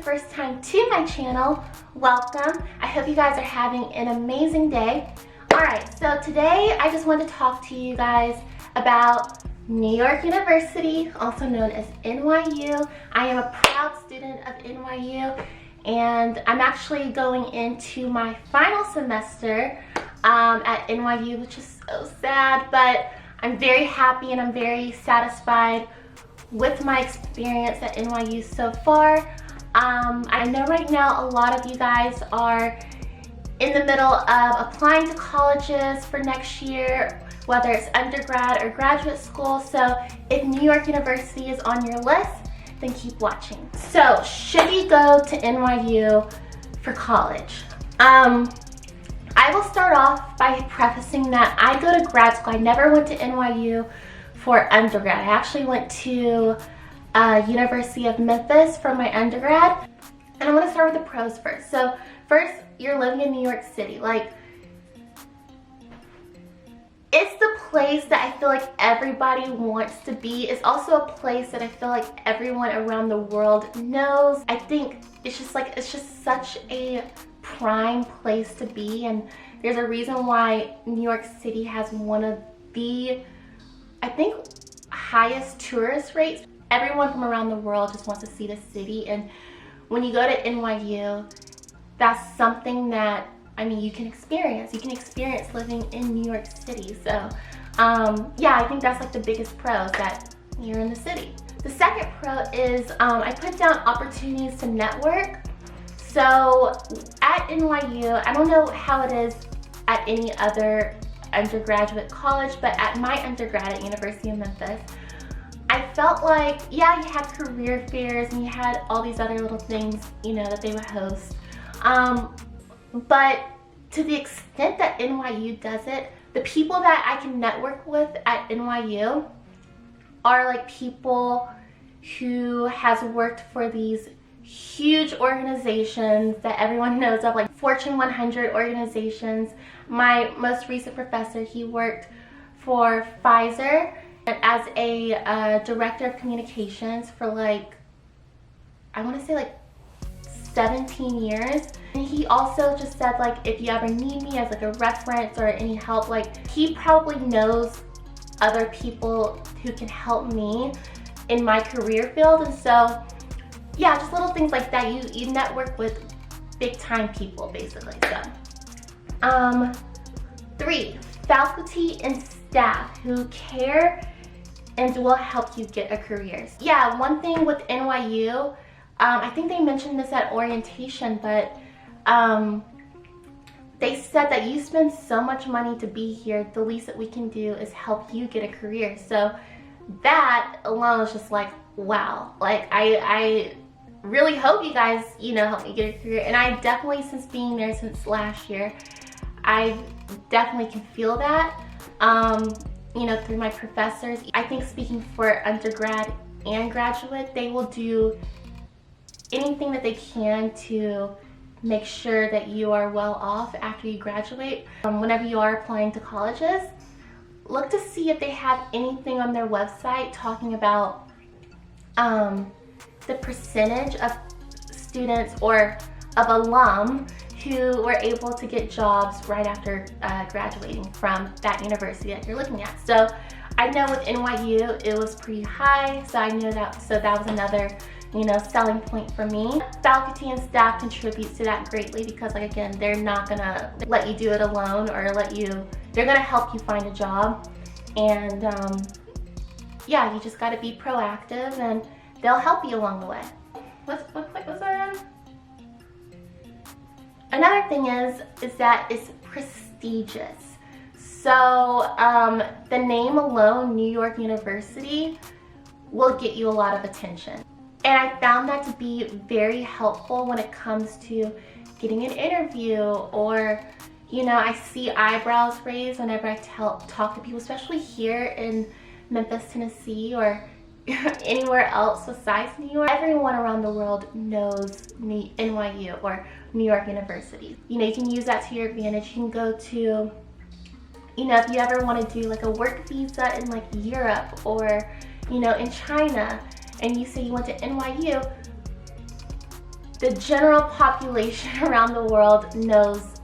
first time to my channel, welcome. I hope you guys are having an amazing day. Alright, so today I just want to talk to you guys about New York University, also known as NYU. I am a proud student of NYU, and I'm actually going into my final semester at NYU, which is so sad, but I'm very happy and I'm very satisfied with my experience at NYU so far. I know right now a lot of you guys are in the middle of applying to colleges for next year, whether it's undergrad or graduate school. So if New York University is on your list, then keep watching. So should you go to NYU for college? I will start off by prefacing that I go to grad school. I never went to NYU for undergrad. I actually went to University of Memphis for my undergrad. And I want to start with the pros first. So first, you're living in New York City. Like, it's the place that I feel like everybody wants to be. It's also a place that I feel like everyone around the world knows. I think it's just such a prime place to be, and there's a reason why New York City has one of the, I think, highest tourist rates. Everyone from around the world just wants to see the city, and when you go to NYU, that's something that, I mean, you can experience. You can experience living in New York City. So yeah, I think that's like the biggest pro, is that you're in the city. The second pro is I put down opportunities to network. So at NYU, I don't know how it is at any other undergraduate college, but at my undergrad at University of Memphis, I felt like, yeah, you had career fairs and you had all these other little things, you know, that they would host. But to the extent that NYU does it, the people that I can network with at NYU are like people who has worked for these huge organizations that everyone knows of, like Fortune 100 organizations. My most recent professor, he worked for Pfizer as a director of communications for like, I want to say like 17 years. And he also just said, like, if you ever need me as like a reference or any help, like, he probably knows other people who can help me in my career field. And so yeah, just little things like that. You network with big time people, basically. So 3, faculty and staff who care and will help you get a career. Yeah, one thing with NYU, I think they mentioned this at orientation, but they said that you spend so much money to be here, the least that we can do is help you get a career. So that alone is just like, wow. Like, I really hope you guys, you know, help me get a career. And I definitely, since being there since last year, I definitely can feel that, you know, through my professors. I think, speaking for undergrad and graduate, they will do anything that they can to make sure that you are well off after you graduate. Whenever you are applying to colleges, look to see if they have anything on their website talking about the percentage of students or of alum who were able to get jobs right after graduating from that university that you're looking at. So I know with NYU it was pretty high, so I knew that, so that was another, you know, selling point for me. Faculty and staff contributes to that greatly, because, like, again, they're not gonna let you do it alone, or they're gonna help you find a job. And yeah, you just gotta be proactive and they'll help you along the way. What point was I on? Another thing is that it's prestigious. So the name alone, New York University, will get you a lot of attention. And I found that to be very helpful when it comes to getting an interview, or, you know, I see eyebrows raised whenever I talk to people, especially here in Memphis, Tennessee, or anywhere else besides New York. Everyone around the world knows NYU or New York University. You know, you can use that to your advantage. You can go to, you know, if you ever want to do like a work visa in like Europe or, you know, in China, and you say you went to NYU, the general population around the world knows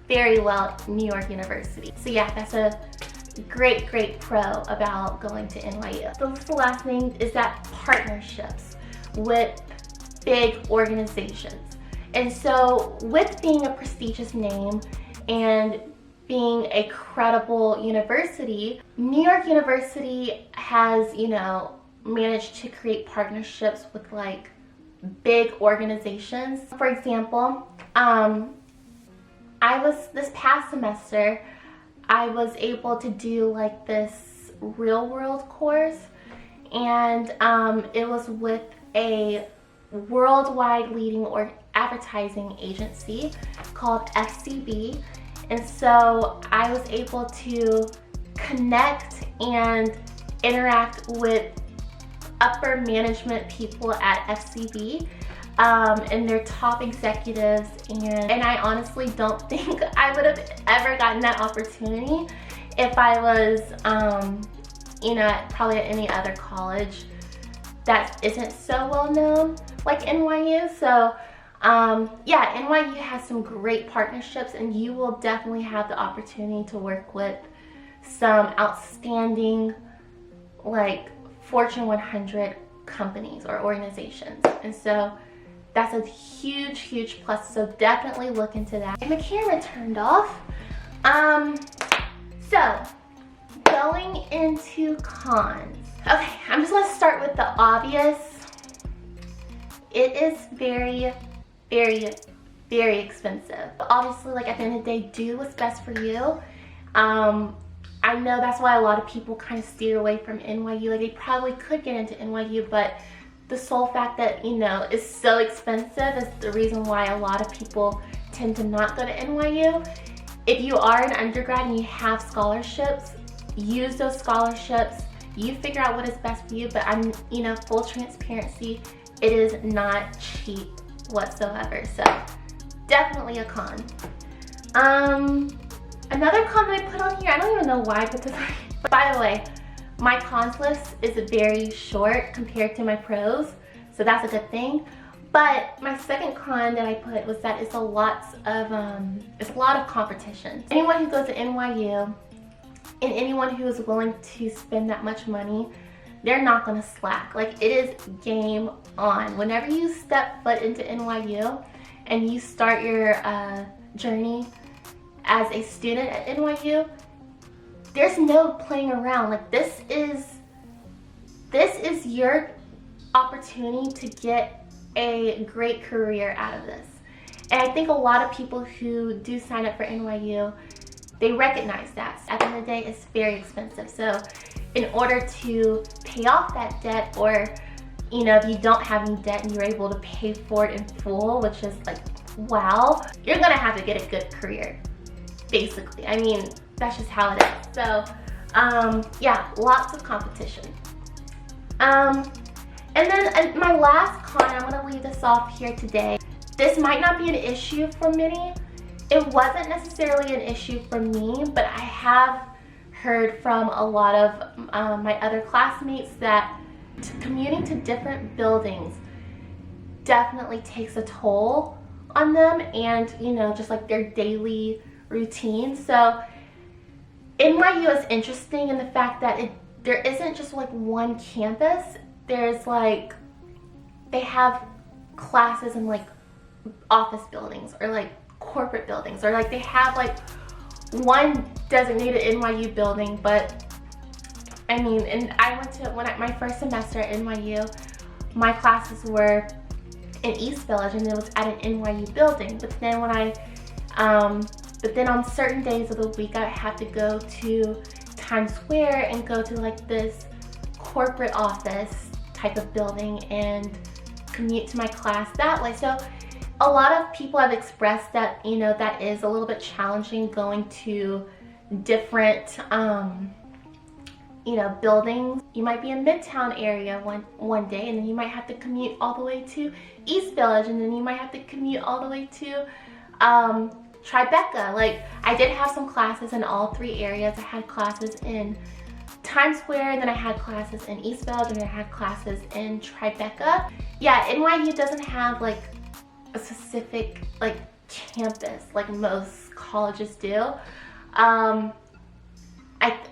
very well New York University. So yeah, that's a great pro about going to NYU. The last thing is that partnerships with big organizations. And so with being a prestigious name and being a credible university, New York University has, you know, managed to create partnerships with like big organizations. For example, this past semester, I was able to do like this real world course, and it was with a worldwide leading or advertising agency called FCB. And so I was able to connect and interact with upper management people at FCB and their top executives, and I honestly don't think I would have ever gotten that opportunity if I was you know, probably at any other college that isn't so well known like NYU. So yeah, NYU has some great partnerships, and you will definitely have the opportunity to work with some outstanding like Fortune 100 companies or organizations. And so that's a huge plus, so definitely look into that. And the camera turned off. So going into cons. Okay, I'm just gonna start with the obvious. It is very expensive. But obviously, like at the end of the day, do what's best for you. I know that's why a lot of people kind of steer away from NYU. Like they probably could get into NYU, but the sole fact that, you know, it's so expensive is the reason why a lot of people tend to not go to NYU. If you are an undergrad and you have scholarships, use those scholarships. You figure out what is best for you, but I'm, you know, full transparency, it is not cheap whatsoever. So definitely a con. Another con that I put on here, I don't even know why I put this on here. By the way, my cons list is very short compared to my pros, so that's a good thing. But my second con that I put was that it's a lot of competition. Anyone who goes to NYU and anyone who is willing to spend that much money, they're not gonna slack. Like it is game on. Whenever you step foot into NYU and you start your journey as a student at NYU, there's no playing around. Like this is your opportunity to get a great career out of this. And I think a lot of people who do sign up for NYU, they recognize that. At the end of the day, it's very expensive. So in order to pay off that debt, or you know, if you don't have any debt and you're able to pay for it in full, which is like, wow, you're gonna have to get a good career, basically. I mean, that's just how it is. So yeah, lots of competition. And then my last con, I'm gonna leave this off here today. This might not be an issue for many. It wasn't necessarily an issue for me, but I have heard from a lot of my other classmates that commuting to different buildings definitely takes a toll on them, and you know, just like their daily routine. So NYU is interesting in the fact that there isn't just like one campus. There's like, they have classes in like office buildings or like corporate buildings, or like they have like one designated NYU building. But I mean, and I went to, my first semester at NYU, my classes were in East Village and it was at an NYU building. But then on certain days of the week, I have to go to Times Square and go to like this corporate office type of building and commute to my class that way. So a lot of people have expressed that, you know, that is a little bit challenging going to different you know, buildings. You might be in Midtown area one day, and then you might have to commute all the way to East Village, and then you might have to commute all the way to Tribeca. Like, I did have some classes in all three areas. I had classes in Times Square, then I had classes in East Village, and I had classes in Tribeca. Yeah, NYU doesn't have like a specific like campus like most colleges do.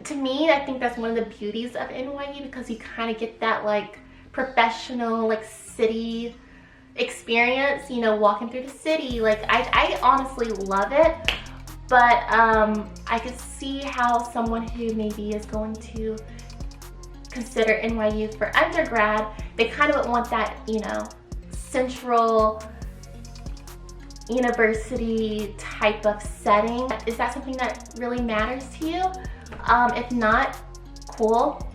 To me, I think that's one of the beauties of NYU, because you kind of get that like professional like city experience, you know, walking through the city. Like I honestly love it, but I could see how someone who maybe is going to consider NYU for undergrad, they kind of would want that, you know, central university type of setting. Is that something that really matters to you? If not, cool.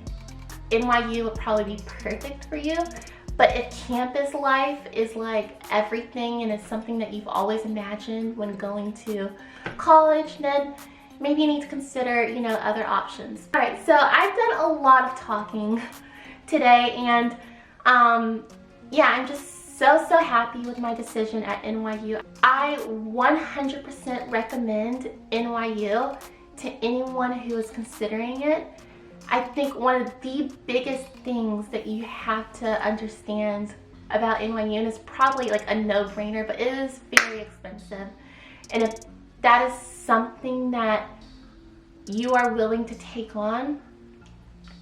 NYU would probably be perfect for you. But if campus life is like everything and it's something that you've always imagined when going to college, then maybe you need to consider, you know, other options. All right, so I've done a lot of talking today, and yeah, I'm just so happy with my decision at NYU. I 100% recommend NYU to anyone who is considering it. I think one of the biggest things that you have to understand about NYU, and it's probably like a no-brainer, but it is very expensive. And if that is something that you are willing to take on,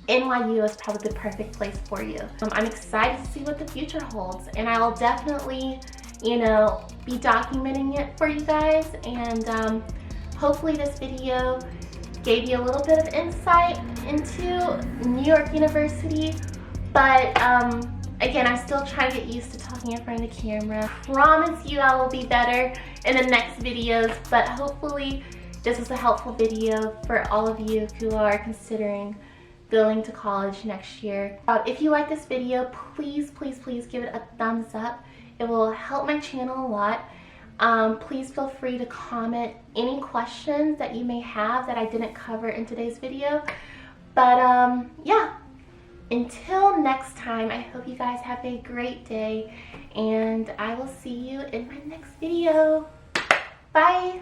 NYU is probably the perfect place for you. I'm excited to see what the future holds, and I will definitely, you know, be documenting it for you guys. And hopefully this video gave you a little bit of insight into New York University. But again, I'm still trying to get used to talking in front of the camera. Promise you I will be better in the next videos, but hopefully this was a helpful video for all of you who are considering going to college next year. If you like this video, please give it a thumbs up. It will help my channel a lot. Please feel free to comment any questions that you may have that I didn't cover in today's video. But yeah, until next time, I hope you guys have a great day, and I will see you in my next video. Bye!